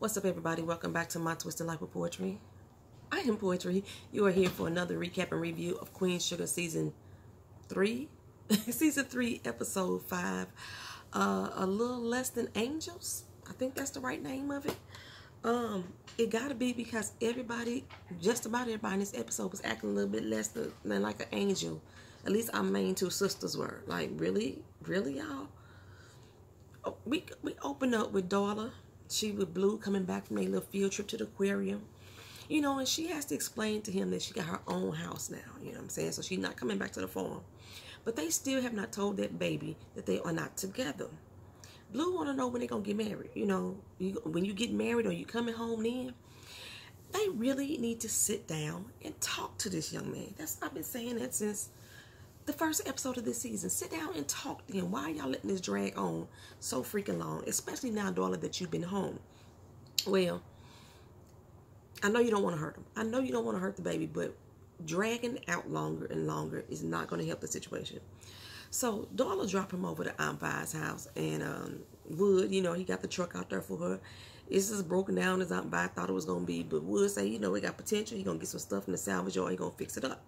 What's up, everybody? Welcome back to My Twisted Life with Poetry. I am Poetry. You are here for another recap and review of Queen Sugar Season 3. Season 3, Episode 5. A little less than angels. I think that's the right name of it. It gotta be because everybody, just about everybody in this episode was acting a little bit less than like an angel. At least our main two sisters were. Like, really, y'all? We opened up with Darla. She with Blue coming back from a little field trip to the aquarium. You know, and she has to explain to him that she got her own house now. You know what I'm saying? So she's not coming back to the farm. But they still have not told that baby that they are not together. Blue want to know when they're going to get married. You know, when you get married or you coming home then, they really need to sit down and talk to this young man. I've been saying that since the first episode of this season. Sit down and talk to him. Why are y'all letting this drag on so freaking long? Especially now, Darla, that you've been home. Well, I know you don't want to hurt him. I know you don't want to hurt the baby, but dragging out longer and longer is not going to help the situation. So Darla dropped him over to Aunt Vi's house, and Wood, you know, he got the truck out there for her. It's just broken down as Aunt Vi thought it was going to be, but Wood say, you know, it got potential. He's going to get some stuff in the salvage yard. He's going to fix it up.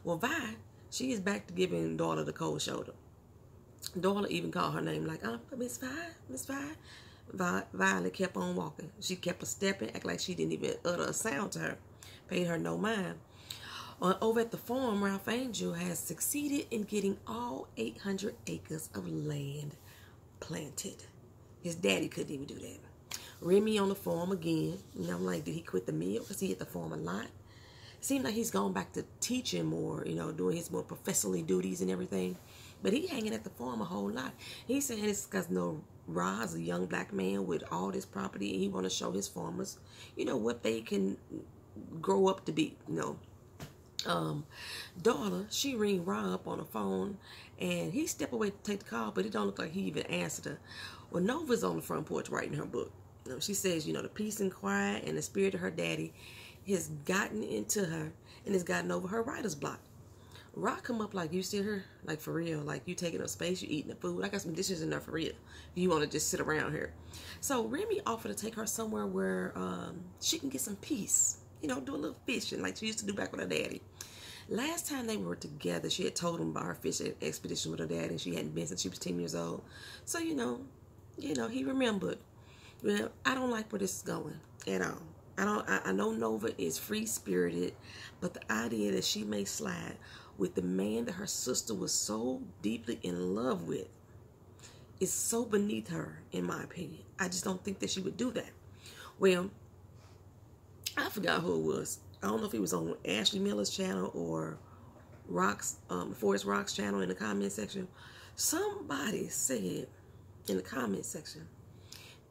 Well, Vi, she is back to giving Darla the cold shoulder. Darla even called her name like, Miss Vi, Miss Vi. Violet kept on walking. She kept a stepping, act like she didn't even utter a sound to her. Paid her no mind. Over at the farm, Ralph Angel has succeeded in getting all 800 acres of land planted. His daddy couldn't even do that. Remy on the farm again. And I'm like, did he quit the mill? Because he at the farm a lot. Seems like he's gone back to teaching more, you know, doing his more professorly duties and everything. But he hanging at the farm a whole lot. He's saying it's because Roz, a young black man with all this property, and he want to show his farmers, you know, what they can grow up to be, you know. Darla, she ring Rob up on the phone, and he step away to take the call, but it don't look like he even answered her. Well, Nova's on the front porch writing her book. You know, she says, you know, the peace and quiet and the spirit of her daddy has gotten into her and has gotten over her writer's block. Rock come up like, you still here? Like, for real? Like, you taking up space, you eating the food? I got some dishes in there for real. You want to just sit around here. So Remy offered to take her somewhere where she can get some peace. You know, do a little fishing like she used to do back with her daddy. Last time they were together, she had told him about her fishing expedition with her dad, and she hadn't been since she was 10 years old. So, you know, he remembered. Well, I don't like where this is going at all. I know Nova is free-spirited, but the idea that she may slide with the man that her sister was so deeply in love with is so beneath her, in my opinion. I just don't think that she would do that. Well, I forgot who it was. I don't know if it was on Ashley Miller's channel or Forrest Rock's channel in the comment section. Somebody said in the comment section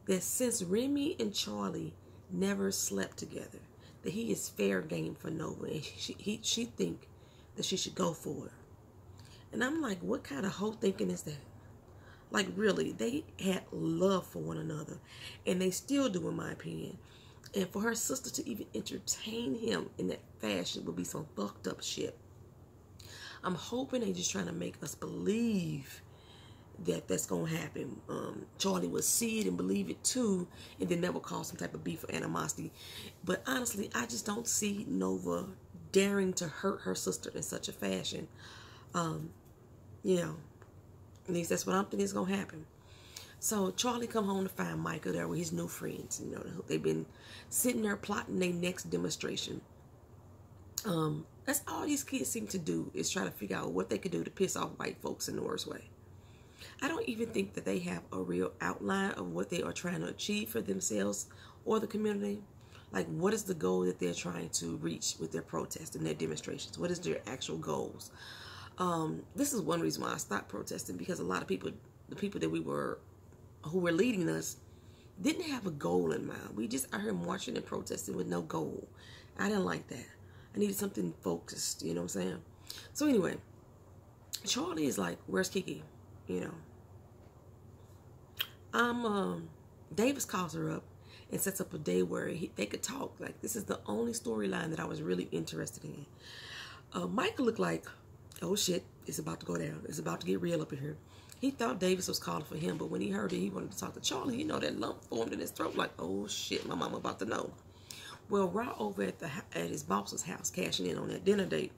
that since Remy and Charlie never slept together, that he is fair game for Nova, and she think that she should go for it. And I'm like, what kind of hoe thinking is that? Like, really, they had love for one another, and they still do, in my opinion. And for her sister to even entertain him in that fashion would be some fucked up shit. I'm hoping they just trying to make us believe that that's going to happen. Charlie will see it and believe it too, and then that will cause some type of beef or animosity. But honestly, I just don't see Nova daring to hurt her sister in such a fashion. You know, at least that's what I'm thinking is going to happen. So Charlie come home to find Micah there with his new friends. You know, they've been sitting there plotting their next demonstration. That's all these kids seem to do, is try to figure out what they could do to piss off white folks in the worst way. I don't even think that they have a real outline of what they are trying to achieve for themselves or the community. Like, what is the goal that they're trying to reach with their protests and their demonstrations? What is their actual goals? This is one reason why I stopped protesting, because a lot of people, the people that who were leading us, didn't have a goal in mind. We just out here marching and protesting with no goal. I didn't like that. I needed something focused, you know what I'm saying? So anyway, Charlie is like, where's Kiki? You know. Davis calls her up and sets up a day where they could talk. Like, this is the only storyline that I was really interested in. Michael looked like, oh shit, it's about to go down. It's about to get real up in here. He thought Davis was calling for him, but when he heard it, he wanted to talk to Charlie. You know, that lump formed in his throat, like, oh shit, my mama about to know. Well, Raw over at his boss's house, cashing in on that dinner date.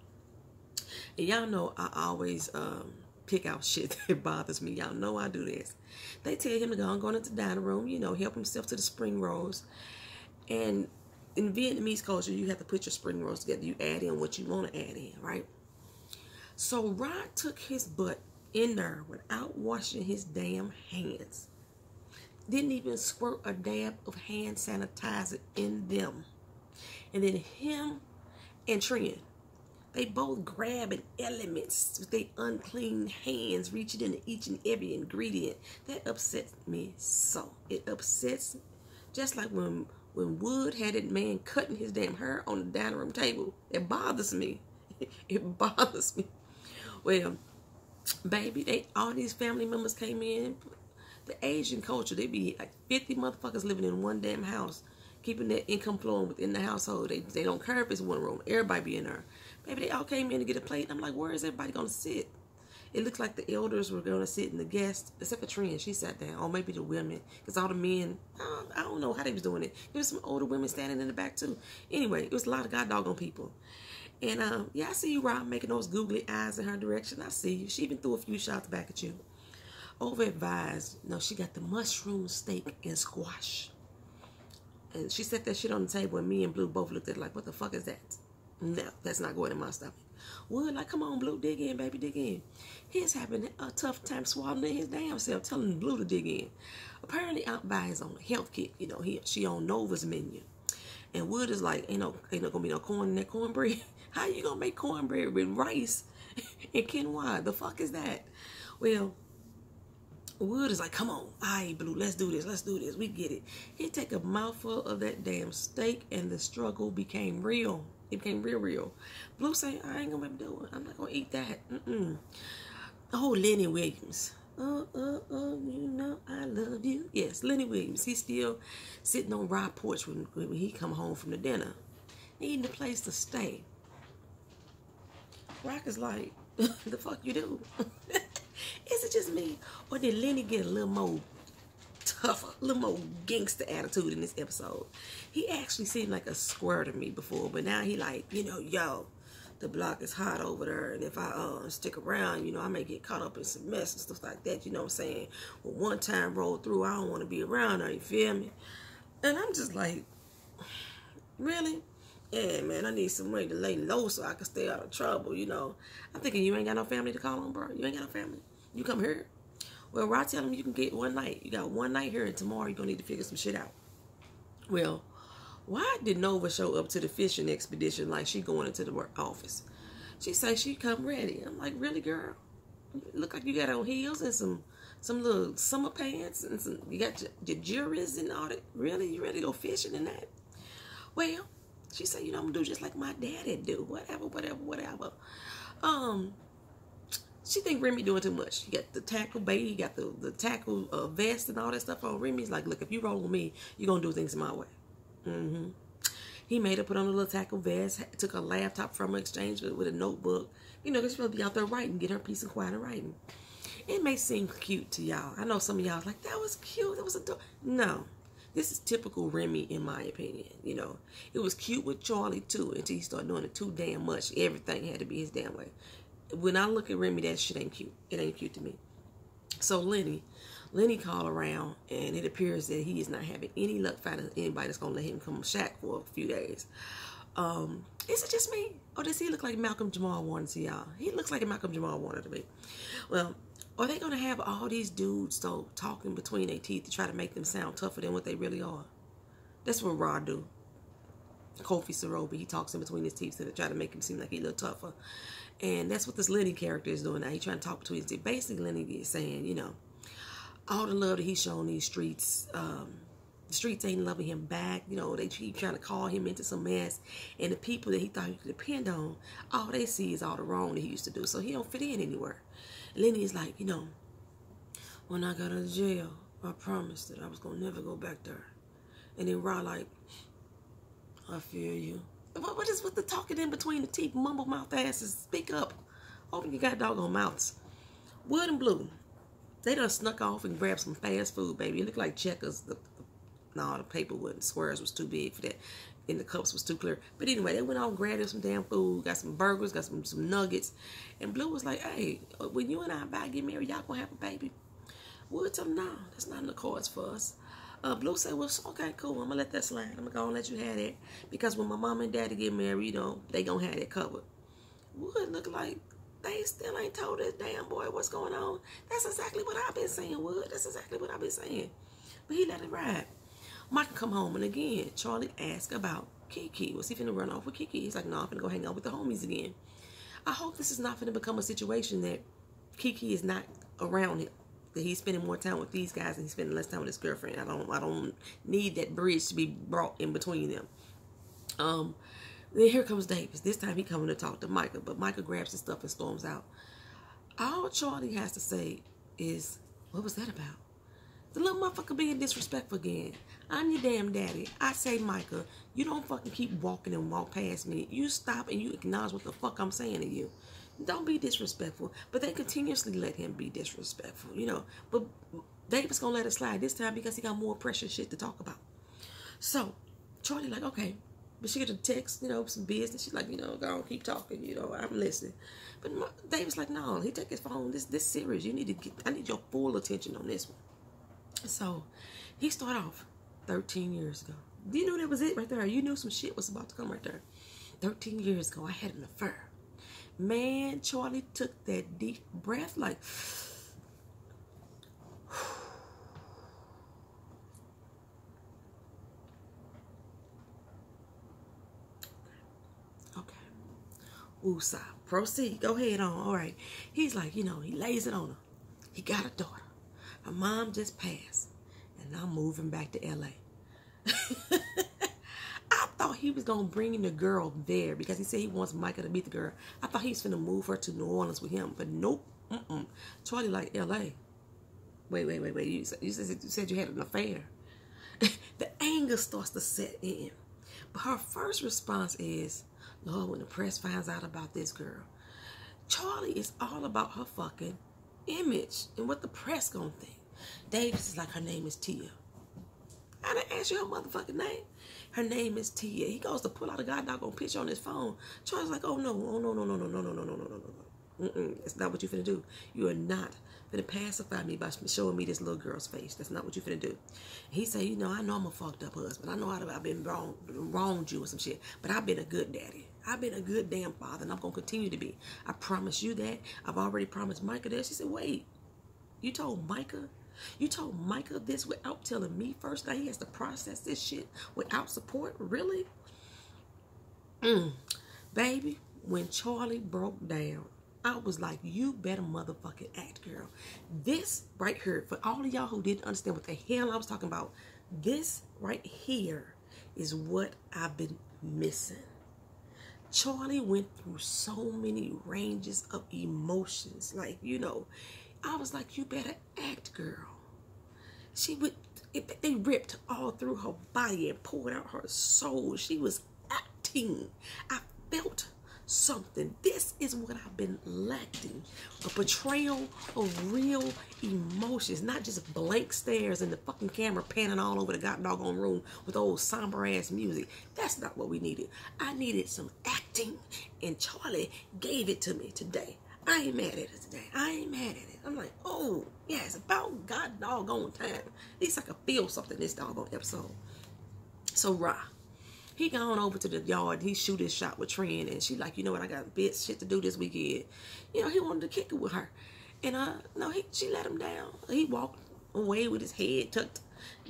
And y'all know I always pick out shit that bothers me. Y'all know I do this. They tell him to go into the dining room, you know, help himself to the spring rolls. And in Vietnamese culture, you have to put your spring rolls together. You add in what you want to add in, right? So Rod took his butt in there without washing his damn hands. Didn't even squirt a dab of hand sanitizer in them. And then him and Trin, they both grabbing elements with their unclean hands, reaching into each and every ingredient. That upsets me so. It upsets me. Just like when Wood had that man cutting his damn hair on the dining room table. It bothers me. It bothers me. Well, baby, all these family members came in. The Asian culture, they be like 50 motherfuckers living in one damn house, keeping their income flowing within the household. They don't care if it's one room. Everybody be in there. Baby, they all came in to get a plate. I'm like, where is everybody going to sit? It looks like the elders were going to sit and the guests, except for Trin, she sat down. Or maybe the women, because all the men, I don't know how they was doing it. There was some older women standing in the back too. Anyway, it was a lot of god doggone people. And yeah, I see you, Rob, making those googly eyes in her direction. I see you. She even threw a few shots back at you. Over at Vi's, no, she got the mushroom steak and squash. And she set that shit on the table, and me and Blue both looked at it like, what the fuck is that? No, that's not going in my stomach. Wood, like, come on, Blue, dig in, baby, dig in. He's having a tough time swallowing his damn self, telling Blue to dig in. Apparently, Aunt Vi is on a health kick. You know, she on Nova's menu. And Wood is like, ain't no gonna be no corn in that cornbread. How you gonna make cornbread with rice and quinoa? The fuck is that? Well, Wood is like, come on, all right, Blue, let's do this, we get it. He take a mouthful of that damn steak, and the struggle became real. It became real. Blue say, I ain't gonna do it. I'm not gonna eat that. Oh, Lenny Williams. You know I love you. Yes, Lenny Williams. He's still sitting on Rod's porch when he come home from the dinner, needing a place to stay. Rock is like, the fuck you do? Is it just me? Or did Lenny get a little more tougher, a little more gangster attitude in this episode? He actually seemed like a square to me before, but now he like, you know, yo, the block is hot over there, and if I stick around, you know, I may get caught up in some mess and stuff like that, you know what I'm saying? When one time rolled through, I don't want to be around her, you feel me? And I'm just like, really? Yeah, man, I need somebody to lay low so I can stay out of trouble, you know. I'm thinking, you ain't got no family to call on, bro? You ain't got no family? You come here? Well, Rod tell him you can get one night. You got one night here, and tomorrow you're going to need to figure some shit out. Well, why did Nova show up to the fishing expedition like she going into the work office? She say she come ready. I'm like, really, girl? You look like you got on heels and some little summer pants, and you got your jewelries and all that. Really? You ready to go fishing in that? Well, she said, you know, I'm going to do just like my daddy do. Whatever. She think Remy doing too much. You got the tackle bait, you got the tackle vest and all that stuff on. Remy's like, look, if you roll with me, you're going to do things my way. He made her put on a little tackle vest, took a laptop from her, exchanged it with a notebook. You know, because she's supposed to be out there writing, get her peace and quiet and writing. It may seem cute to y'all. I know some of y'all like, that was cute, that was adorable. No. This is typical Remy, in my opinion. You know, it was cute with Charlie, too, until he started doing it too damn much. Everything had to be his damn way. When I look at Remy, that shit ain't cute. It ain't cute to me. So Lenny called around, and it appears that he is not having any luck finding anybody that's going to let him come shack for a few days. Is it just me? Or does he look like Malcolm Jamal Warner to y'all? He looks like a Malcolm Jamal Warner to me. Well, are they going to have all these dudes so talking between their teeth to try to make them sound tougher than what they really are? That's what Rod do. Kofi Sarobi, he talks in between his teeth to try to make him seem like he a little tougher. And that's what this Lenny character is doing now. He's trying to talk between his teeth. Basically, Lenny is saying, you know, all the love that he's shown these streets, the streets ain't loving him back. You know, they keep trying to call him into some mess. And the people that he thought he could depend on, all they see is all the wrong that he used to do. So he don't fit in anywhere. Lenny is like, you know, when I got out of jail, I promised that I was going to never go back there. And then Rod like, I feel you. What is with the talking in between the teeth, mumble mouth asses? Speak up. Open your god doggone mouths. Wood and Blue. They done snuck off and grabbed some fast food, baby. It looked like Checkers. No, the paper wasn't. Squares was too big for that. And the cups was too clear. But anyway, they went out and grabbed some damn food, got some burgers, got some nuggets. And Blue was like, hey, when you and I about to get married, y'all gonna have a baby? Wood told him, no, that's not in the cards for us. Blue said, well, okay, cool. I'm gonna let that slide. I'm gonna go and let you have that. Because when my mom and daddy get married, you know, they gonna have that covered. Wood looked like they still ain't told this damn boy what's going on. That's exactly what I've been saying, Wood. That's exactly what I've been saying. But he let it ride. Mike come home, and again, Charlie asked about Kiki. Was he finna run off with Kiki? He's like, no, I'm finna go hang out with the homies again. I hope this is not finna become a situation that Kiki is not around him. That he's spending more time with these guys and he's spending less time with his girlfriend. I don't need that bridge to be brought in between them. Then here comes Davis. This time he coming to talk to Micah, but Micah grabs his stuff and storms out. All Charlie has to say is, what was that about? The little motherfucker being disrespectful again. I'm your damn daddy. I say, Micah, you don't fucking keep walking and walk past me. You stop and you acknowledge what the fuck I'm saying to you. Don't be disrespectful. But they continuously let him be disrespectful, you know. But David's gonna let it slide this time because he got more precious shit to talk about. So Charlie like, okay. But she get a text, you know, some business. She's like, you know, go on, keep talking, you know, I'm listening. But David's like, no, he take his phone. This serious. You need to get, I need your full attention on this one. So he started off 13 years ago. You knew that was it right there. You knew some shit was about to come right there. 13 years ago, I had an affair. Man, Charlie took that deep breath like, okay. Woosah. Proceed. Go ahead on. All right. He's like, you know, he lays it on her. He got a daughter. Her mom just passed. And I'm moving back to LA. I thought he was going to bring the girl there because he said he wants Micah to meet the girl. I thought he was going to move her to New Orleans with him. But nope. Charlie like LA. Wait. You said you had an affair. The anger starts to set in. But her first response is, Lord, when the press finds out about this girl. Charlie is all about her fucking image and what the press gonna think. Davis is like, her name is Tia. I didn't ask you her motherfucking name. Her name is Tia. He goes to pull out a goddamn picture on his phone. Charlie's like, oh no. It's not what you finna do. You are not finna pacify me by showing me this little girl's face. That's not what you finna do. He say, you know, I know I'm a fucked up husband. I know I've been wronged you or some shit, but I've been a good daddy. I've been a good damn father, and I'm gonna continue to be. I promise you that. I've already promised Micah that. She said, wait, you told Micah? You told Micah this without telling me first? Now he has to process this shit without support? Really? Baby, when Charlie broke down, I was like, you better motherfucking act, girl. This right here, for all of y'all who didn't understand what the hell I was talking about, this right here is what I've been missing. Charlie went through so many ranges of emotions. Like, you know, I was like, you better act, girl. They ripped all through her body and poured out her soul. She was acting. I felt something. This is what I've been lacking. A portrayal of real emotions, not just blank stares and the fucking camera panning all over the goddamn room with old somber ass music. That's not what we needed. I needed some acting, and Charlie gave it to me today. I ain't mad at it today. I ain't mad at it. I'm like, oh, yeah, it's about god doggone time. At least I could feel something this doggone episode. So Ra, he gone over to the yard. He shoot his shot with Trin, and she like, you know what? I got shit to do this weekend. You know, he wanted to kick it with her, and no, she let him down. He walked away with his head tucked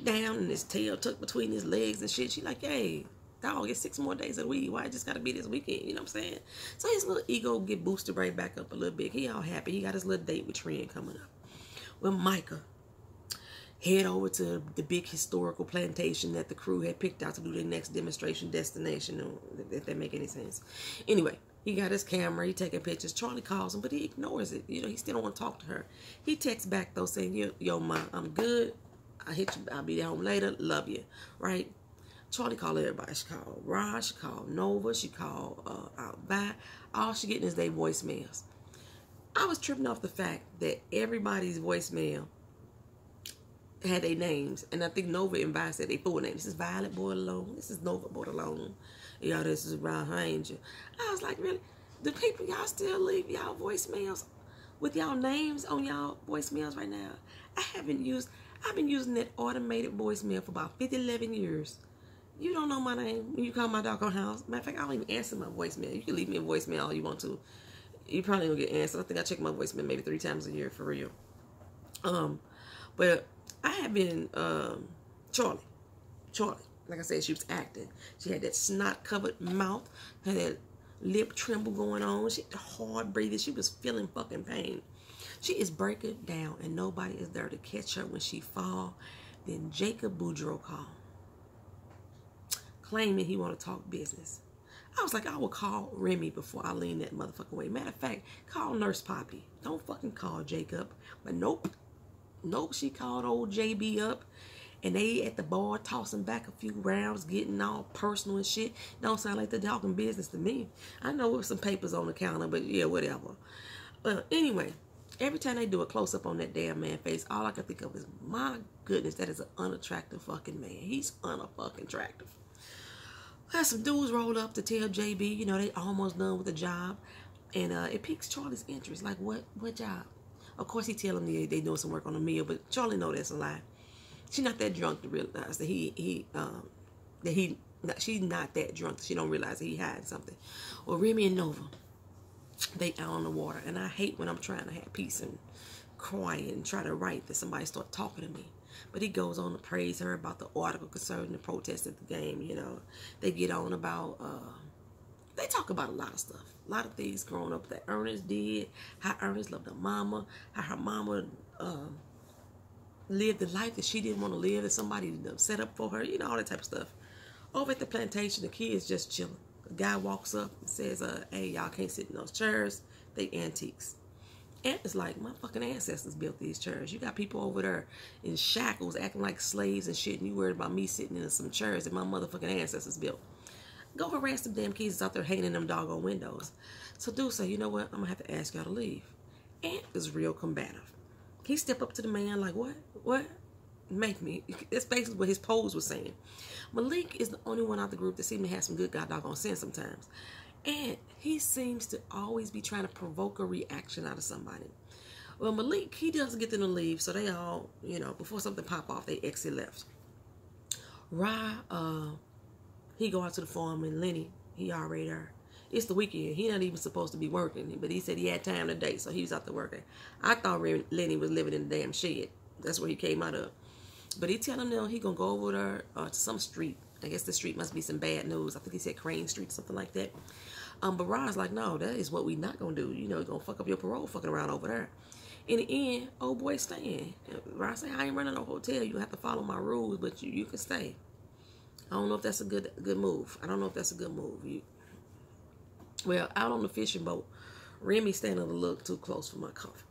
down and his tail tucked between his legs and shit. She like, hey, dog, it's 6 more days of the week. Why it just gotta be this weekend? You know what I'm saying? So his little ego get boosted right back up a little bit. He all happy. He got his little date with Trin coming up. Well, Micah head over to the big historical plantation that the crew had picked out to do their next demonstration destination, if that make any sense. Anyway, he got his camera, he taking pictures. Charlie calls him, but he ignores it. You know, he still don't want to talk to her. He texts back, though, saying, yo, Ma, I'm good. I'll be home later. Love you. Right? Charlie called everybody. She called Raj, she called Nova, she called Outback. All she getting is their voicemails. I was tripping off the fact that everybody's voicemail had their names, and I think Nova and Vi said their full names. This is Violet Bordelon. This is Nova Bordelon. Y'all, this is Ron Angel. I was like, really? Do people, y'all still leave y'all voicemails with y'all names on y'all voicemails right now? I've been using that automated voicemail for about 11 years. You don't know my name when you call my doggone house. Matter of fact, I don't even answer my voicemail. You can leave me a voicemail all you want to. You probably don't get answered. I think I check my voicemail maybe 3 times a year for real. But I have been Charlie. Like I said, she was acting. She had that snot-covered mouth, had that lip tremble going on. She had hard breathing. She was feeling fucking pain. She is breaking down, and nobody is there to catch her when she fall. Then Jacob Boudreaux called, claiming he want to talk business. I was like, I will call Remy before I lean that motherfucker away. Matter of fact, call Nurse Poppy. Don't fucking call Jacob. But nope. She called old JB up, and they at the bar tossing back a few rounds, getting all personal and shit. Don't sound like they're talking business to me. I know there's some papers on the counter, but yeah, whatever. Anyway, every time they do a close-up on that damn man's face, all I can think of is, my goodness, that is an unattractive fucking man. He's unfucking attractive. Had some dudes rolled up to tell JB, you know, they almost done with the job. And it piques Charlie's interest. Like, what job? Of course, he tell him they doing some work on the mill, but Charlie know that's a lie. She's not that drunk to realize that she's not that drunk. She don't realize that he hiding something. Well, Remy and Nova, they out on the water, and I hate when I'm trying to have peace and cry and try to write that somebody start talking to me. But he goes on to praise her about the article concerning the protest at the game. You know, they get on about, they talk about a lot of stuff. A lot of things growing up that Ernest did. How Ernest loved her mama. How her mama lived the life that she didn't want to live. That somebody set up for her. You know, all that type of stuff. Over at the plantation, the kids just chilling. The guy walks up and says, hey, y'all can't sit in those chairs. They antiques. And it's like, my fucking ancestors built these chairs. You got people over there in shackles acting like slaves and shit, and you worried about me sitting in some chairs that my motherfucking ancestors built. Go harass them damn kids out there hanging in them doggone windows. So dude say, you know what? I'm going to have to ask y'all to leave. Ant is real combative. He stepped up to the man like, what? Make me. That's basically what his pose was saying. Malik is the only one out the group that seems to have some good doggone sense sometimes. And he seems to always be trying to provoke a reaction out of somebody. Well, Malik, he doesn't get them to leave, so they all, you know, before something pop off, they exit left. He go out to the farm, and Lenny, he already there. It's the weekend. He not even supposed to be working, but he said he had time today, so he was out there working. I thought Lenny was living in the damn shed. That's where he came out of. But he telling them he gonna go over there to some street. I guess the street must be some bad news. I think he said Crane Street, something like that. But Rod's like, no, that is what we not gonna do. You know, you're gonna fuck up your parole fucking around over there. In the end, old boy staying. Rod say, I ain't running no hotel. You have to follow my rules, but you can stay. I don't know if that's a good move. Well, out on the fishing boat, Remy standing a little too close for my comfort.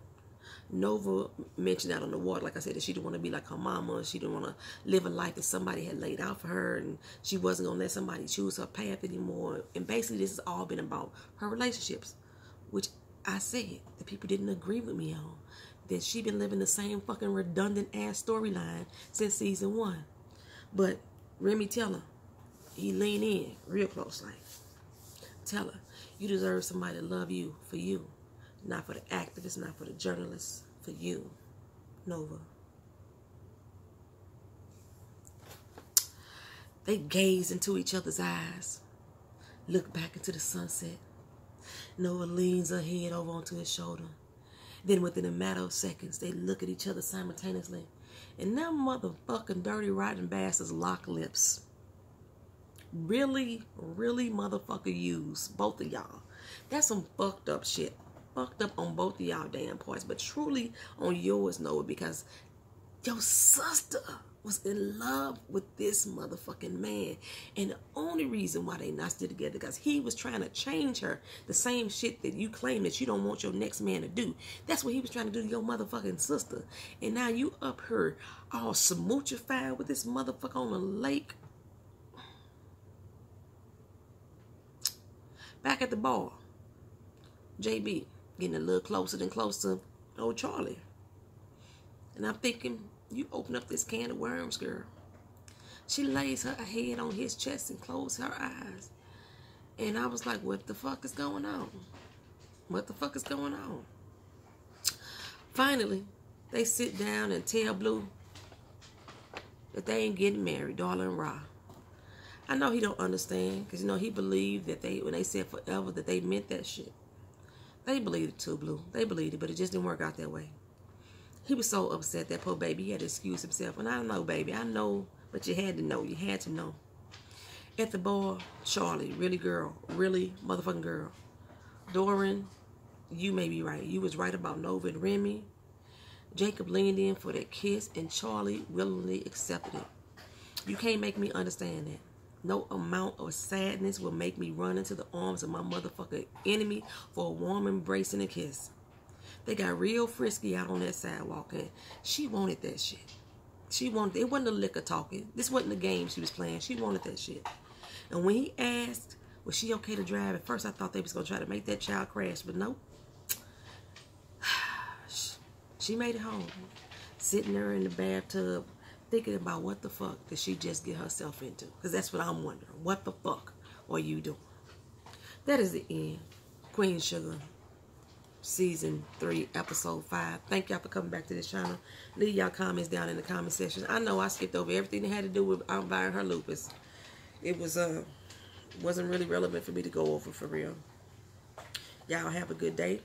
Nova mentioned out on the water, like I said, that she didn't want to be like her mama. She didn't want to live a life that somebody had laid out for her, and she wasn't going to let somebody choose her path anymore. And basically, this has all been about her relationships, which I said that people didn't agree with me on. That she been living the same fucking redundant-ass storyline since season 1. But Remy tell her, he lean in real close, like, tell her, you deserve somebody to love you for you. Not for the activists, not for the journalists, for you, Nova. They gaze into each other's eyes, look back into the sunset. Nova leans her head over onto his shoulder. Then within a matter of seconds, they look at each other simultaneously. And them motherfucking dirty, rotten bastards lock lips. Really, really motherfucker use, both of y'all. That's some fucked up shit. Fucked up on both of y'all damn parts, but truly on yours, Noah, because your sister was in love with this motherfucking man, and the only reason why they not still together because he was trying to change her, the same shit that you claim that you don't want your next man to do. That's what he was trying to do to your motherfucking sister, and now you up her all smoochified with this motherfucker on the lake. Back at the bar, JB, getting a little closer than close to old Charlie. And I'm thinking, you open up this can of worms, girl. She lays her head on his chest and closes her eyes. And I was like, what the fuck is going on? What the fuck is going on? Finally, they sit down and tell Blue that they ain't getting married, Darla and Ra. I know he don't understand, because, you know, he believed that when they said forever, that they meant that shit. They believed it too, Blue. They believed it, but it just didn't work out that way. He was so upset, that poor baby. He had to excuse himself. And I know, baby. I know, but you had to know. You had to know. At the bar, Charlie, really girl, really motherfucking girl. Doran, you may be right. You was right about Nova and Remy. Jacob leaned in for that kiss, and Charlie willingly accepted it. You can't make me understand that. No amount of sadness will make me run into the arms of my motherfucking enemy for a warm embrace and a kiss. They got real frisky out on that sidewalk, and she wanted that shit. She wanted it. Wasn't the liquor talking. This wasn't the game she was playing. She wanted that shit. And when he asked, was she okay to drive? At first I thought they was going to try to make that child crash, but nope. She made it home, sitting there in the bathtub, thinking about what the fuck did she just get herself into? Because that's what I'm wondering. What the fuck are you doing? That is the end. Queen Sugar, Season 3, Episode 5. Thank y'all for coming back to this channel. Leave y'all comments down in the comment section. I know I skipped over everything that had to do with buying her lupus. It was wasn't really relevant for me to go over, for real. Y'all have a good day.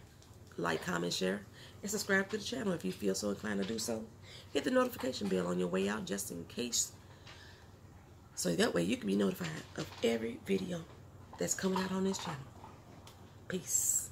Like, comment, share, and subscribe to the channel if you feel so inclined to do so. Hit the notification bell on your way out just in case. So that way you can be notified of every video that's coming out on this channel. Peace.